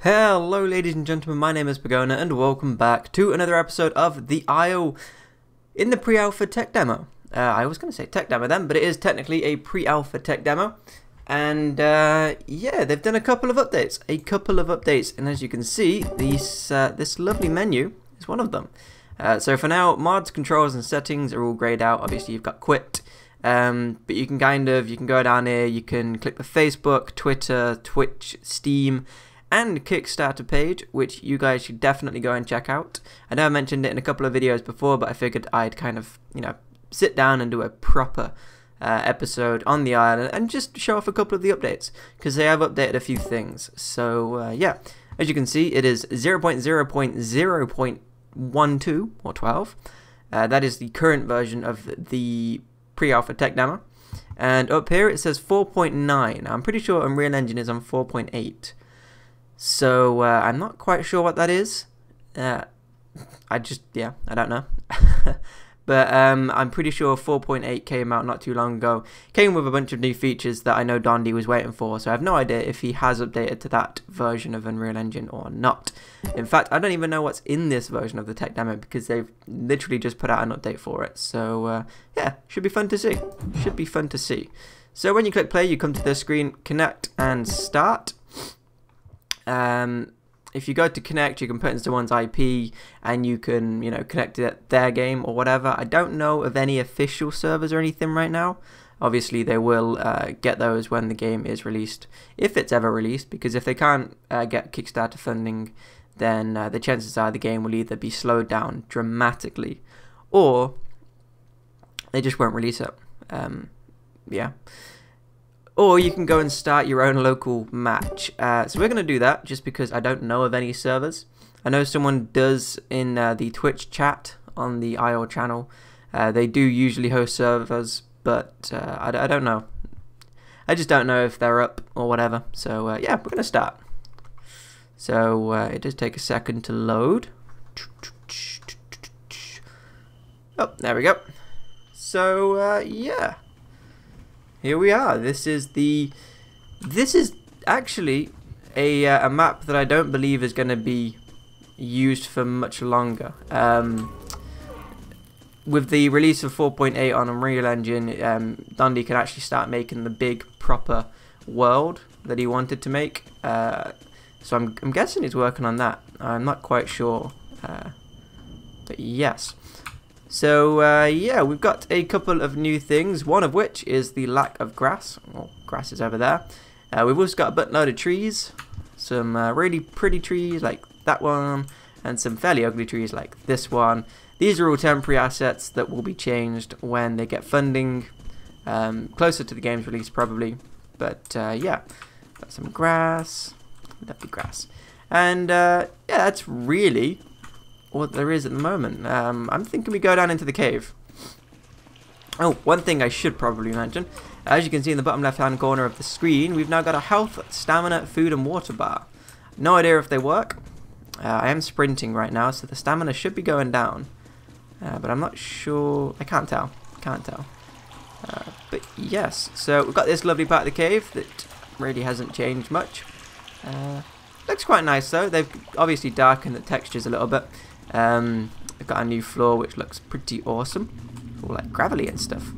Hello ladies and gentlemen, my name is Pagona and welcome back to another episode of The Isle in the pre-alpha tech demo. I was going to say tech demo then, but it is technically a pre-alpha tech demo. And yeah, they've done a couple of updates, and as you can see, this lovely menu is one of them. So for now, mods, controls and settings are all grayed out. Obviously you've got quit, but you can go down here, you can click the Facebook, Twitter, Twitch, Steam and Kickstarter page, which you guys should definitely go and check out. I know I mentioned it in a couple of videos before, but I figured I'd kind of, sit down and do a proper episode on the island and just show off a couple of the updates, because they have updated a few things. So yeah, as you can see, it is 0.0.0.12 or 12. That is the current version of the pre-alpha tech demo. And up here it says 4.9. I'm pretty sure Unreal Engine is on 4.8. So I'm not quite sure what that is. I don't know. But I'm pretty sure 4.8 came out not too long ago. Came with a bunch of new features that I know Dondi was waiting for. So I have no idea if he has updated to that version of Unreal Engine or not. In fact, I don't even know what's in this version of the tech demo, because they've literally just put out an update for it. So yeah, should be fun to see. So when you click play, you come to the screen, connect and start. If you go to connect, you can put in someone's IP and you can, connect to their game or whatever. I don't know of any official servers or anything right now. Obviously, they will get those when the game is released, if it's ever released, because if they can't get Kickstarter funding, then the chances are the game will either be slowed down dramatically or they just won't release it. Yeah. Or you can go and start your own local match. So we're going to do that just because I don't know of any servers. I know someone does in the Twitch chat on the IO channel. They do usually host servers, but I don't know. I just don't know if they're up or whatever. So yeah, we're going to start. So it does take a second to load. Oh, there we go. So yeah. Here we are. This is actually a map that I don't believe is going to be used for much longer. With the release of 4.8 on Unreal Engine, Dondi can actually start making the big proper world that he wanted to make. So I'm guessing he's working on that. I'm not quite sure, but yes. So yeah, we've got a couple of new things, one of which is the lack of grass. Well, grass is over there. We've also got a buttload of trees, some really pretty trees like that one, and some fairly ugly trees like this one. These are all temporary assets that will be changed when they get funding, closer to the game's release probably. But yeah, got some grass, lovely grass. And yeah, that's really what there is at the moment. I'm thinking we go down into the cave. Oh, one thing I should probably mention. As you can see in the bottom left hand corner of the screen, we've now got a health, stamina, food and water bar. No idea if they work. I am sprinting right now, so the stamina should be going down. But I'm not sure. I can't tell. But yes, so we've got this lovely part of the cave that really hasn't changed much. Looks quite nice though. They've obviously darkened the textures a little bit. They've got a new floor which looks pretty awesome, all like gravelly and stuff,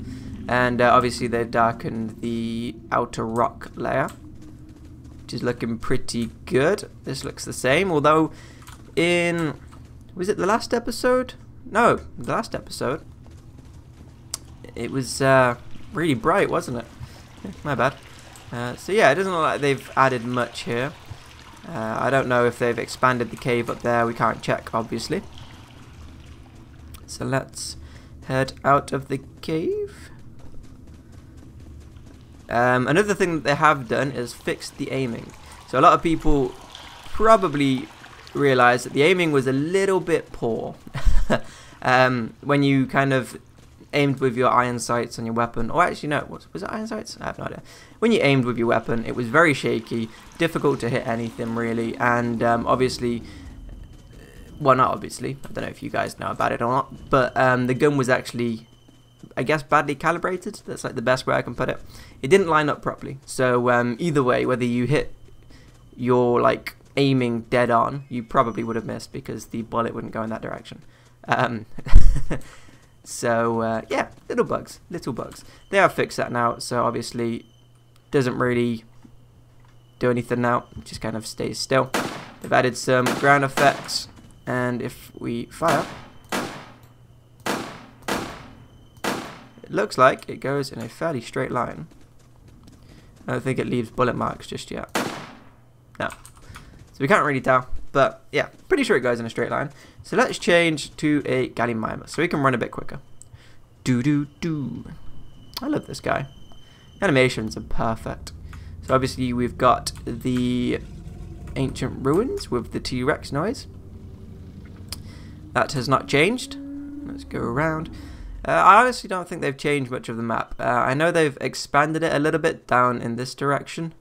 and obviously they've darkened the outer rock layer, which is looking pretty good. This looks the same, although was it the last episode? No, the last episode it was really bright, wasn't it? My bad. So yeah, it doesn't look like they've added much here. I don't know if they've expanded the cave up there. We can't check, obviously. So let's head out of the cave. Another thing that they have done is fixed the aiming. So a lot of people probably realise that the aiming was a little bit poor. When you kind of aimed with your iron sights on your weapon, or actually no, was it iron sights? I have no idea. When you aimed with your weapon, it was very shaky, difficult to hit anything really, and obviously, well, not obviously, I don't know if you guys know about it or not, but the gun was actually, I guess, badly calibrated. That's like the best way I can put it. It didn't line up properly, so either way, whether you hit your like aiming dead on, you probably would have missed because the bullet wouldn't go in that direction. So yeah, little bugs. They have fixed that now, so obviously doesn't really do anything now. It just kind of stays still. They've added some ground effects, and if we fire, it looks like it goes in a fairly straight line. I don't think it leaves bullet marks just yet. No. So we can't really tell. But yeah, pretty sure it goes in a straight line. So let's change to a Gallimimus so we can run a bit quicker. Do. I love this guy. Animations are perfect. So obviously we've got the ancient ruins with the T-Rex noise. That has not changed. Let's go around. I honestly don't think they've changed much of the map. I know they've expanded it a little bit down in this direction.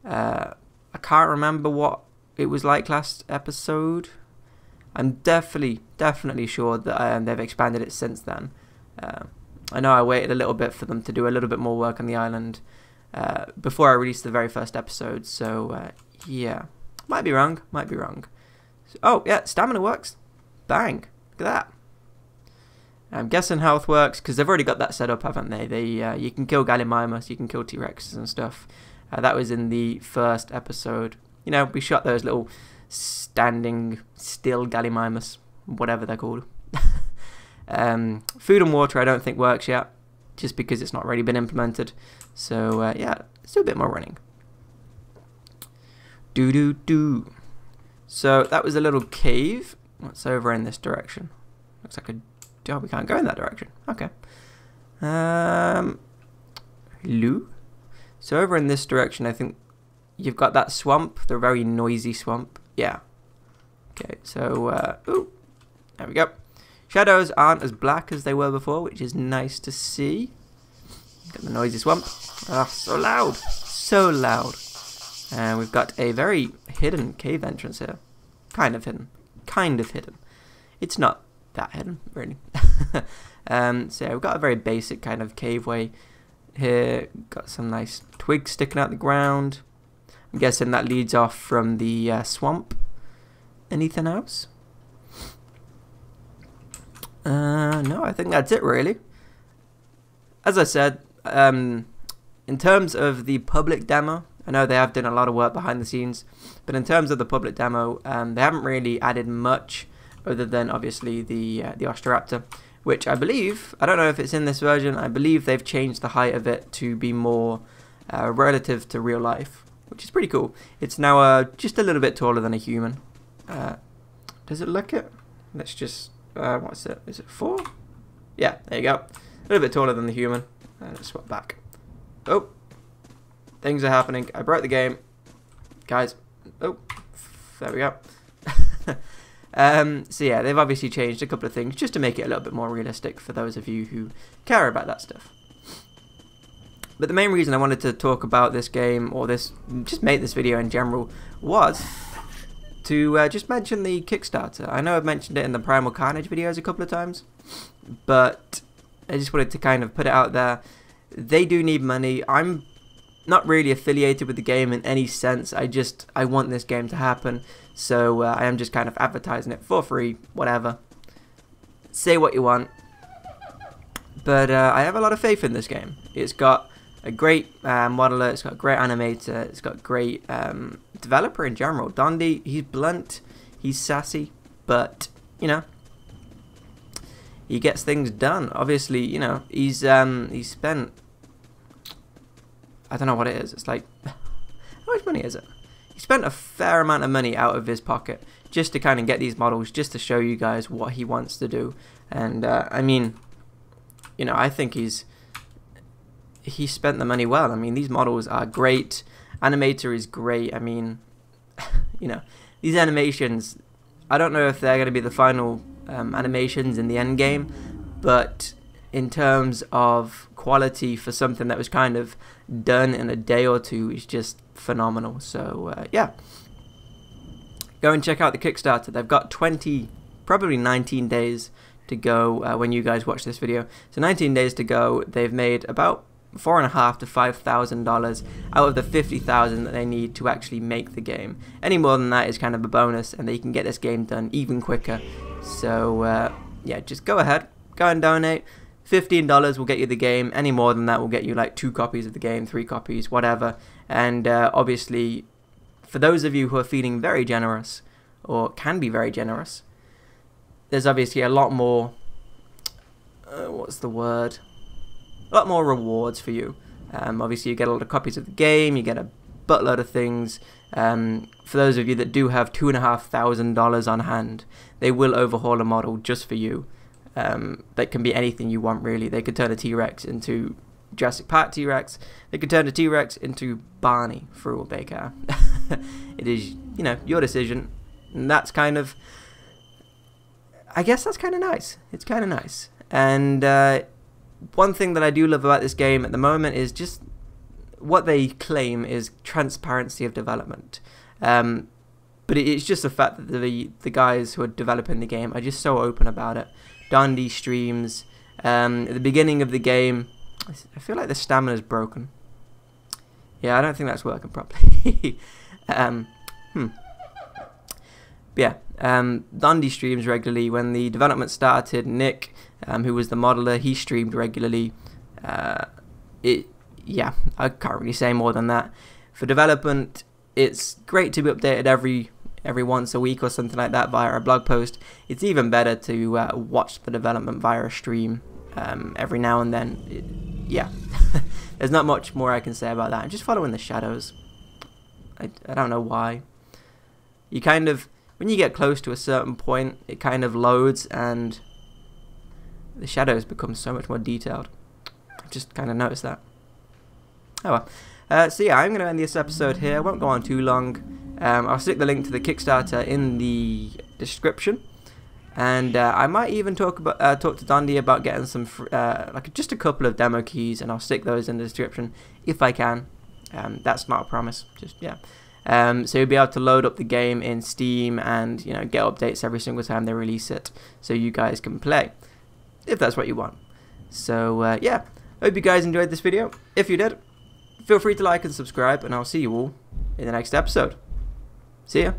I can't remember what it was like last episode. I'm definitely sure that they've expanded it since then. I know I waited a little bit for them to do a little bit more work on the island before I released the very first episode. So yeah, might be wrong. So, oh yeah, stamina works. Bang! Look at that. I'm guessing health works because they've already got that set up, haven't they? You can kill Gallimimus, you can kill T-Rexes and stuff. That was in the first episode. You know, we shot those little standing still Gallimimus, whatever they're called. Food and water I don't think works yet, just because it's not really been implemented. So yeah, let's do a bit more running. Do. So that was a little cave. What's over in this direction? Looks like a... Oh, we can't go in that direction. Okay. Hello? So over in this direction, I think you've got that swamp, the very noisy swamp. Yeah. Okay, so, ooh, there we go. Shadows aren't as black as they were before, which is nice to see. Got the noisy swamp. Ah, so loud. So loud. And we've got a very hidden cave entrance here. Kind of hidden. It's not that hidden, really. So yeah, we've got a very basic kind of cave way here. Got some nice twigs sticking out the ground. I'm guessing that leads off from the swamp. Anything else? No, I think that's it really. As I said, in terms of the public demo, I know they have done a lot of work behind the scenes, but in terms of the public demo, they haven't really added much other than obviously the Ostroraptor, which I believe, I don't know if it's in this version, I believe they've changed the height of it to be more relative to real life, which is pretty cool. It's now just a little bit taller than a human. Does it look it? Let's just, what's it? Is it 4? Yeah, there you go. A little bit taller than the human. Let's swap back. Oh, things are happening. I broke the game. Guys, oh, there we go. So yeah, they've obviously changed a couple of things just to make it a little bit more realistic for those of you who care about that stuff. But the main reason I wanted to talk about this game, or just make this video in general, was to just mention the Kickstarter. I know I've mentioned it in the Primal Carnage videos a couple of times, but I just wanted to kind of put it out there. They do need money. I'm not really affiliated with the game in any sense. I want this game to happen, so I am just kind of advertising it for free, whatever. Say what you want. But I have a lot of faith in this game. It's got a great modeler, it's got a great animator, it's got a great developer in general. Dondi, he's blunt, he's sassy, but, you know, he gets things done. Obviously, you know, he's spent, I don't know what it is, it's like, how much money is it? He spent a fair amount of money out of his pocket just to kind of get these models, just to show you guys what he wants to do. And, I mean, you know, I think he spent the money well. I mean, these models are great. Animator is great. I mean, you know, these animations, I don't know if they're going to be the final animations in the end game, but in terms of quality for something that was kind of done in a day or two is just phenomenal. So yeah, go and check out the Kickstarter. They've got 20, probably 19 days to go when you guys watch this video. So 19 days to go. They've made about $4,500 to $5,000 out of the $50,000 that they need to actually make the game. Any more than that is kind of a bonus, and they can get this game done even quicker. So yeah, just go ahead, go and donate. $15 will get you the game. Any more than that will get you like 2 copies of the game, 3 copies, whatever. And obviously, for those of you who are feeling very generous, or can be very generous, there's obviously a lot more, what's the word? A lot more rewards for you. Obviously, you get a lot of copies of the game, you get a buttload of things. For those of you that do have $2,500 on hand, they will overhaul a model just for you. That can be anything you want, really. They could turn a T-Rex into Jurassic Park T-Rex. They could turn a T-Rex into Barney for all they care. It is, you know, your decision. And that's kind of, I guess that's kind of nice. It's kind of nice. And one thing that I do love about this game at the moment is just what they claim is transparency of development. But it's just the fact that the guys who are developing the game are just so open about it. Dundee streams. At the beginning of the game, I feel like the stamina's broken. Yeah, I don't think that's working properly. Yeah, Dundee streams regularly. When the development started, Nick, who was the modeler, he streamed regularly. Yeah, I can't really say more than that. For development, it's great to be updated every once a week or something like that via a blog post. It's even better to watch the development via a stream every now and then. Yeah, there's not much more I can say about that. I'm just following the shadows. I don't know why. You kind of, when you get close to a certain point, it kind of loads and the shadows become so much more detailed. I've just kind of noticed that. Oh well. So yeah, I'm going to end this episode here. I won't go on too long. I'll stick the link to the Kickstarter in the description, and I might even talk to Dundee about getting some like just a couple of demo keys, and I'll stick those in the description if I can. That's not a promise, just yeah. So you'll be able to load up the game in Steam and, you know, get updates every single time they release it, so you guys can play if that's what you want. So yeah, hope you guys enjoyed this video. If you did, feel free to like and subscribe, and I'll see you all in the next episode. See ya.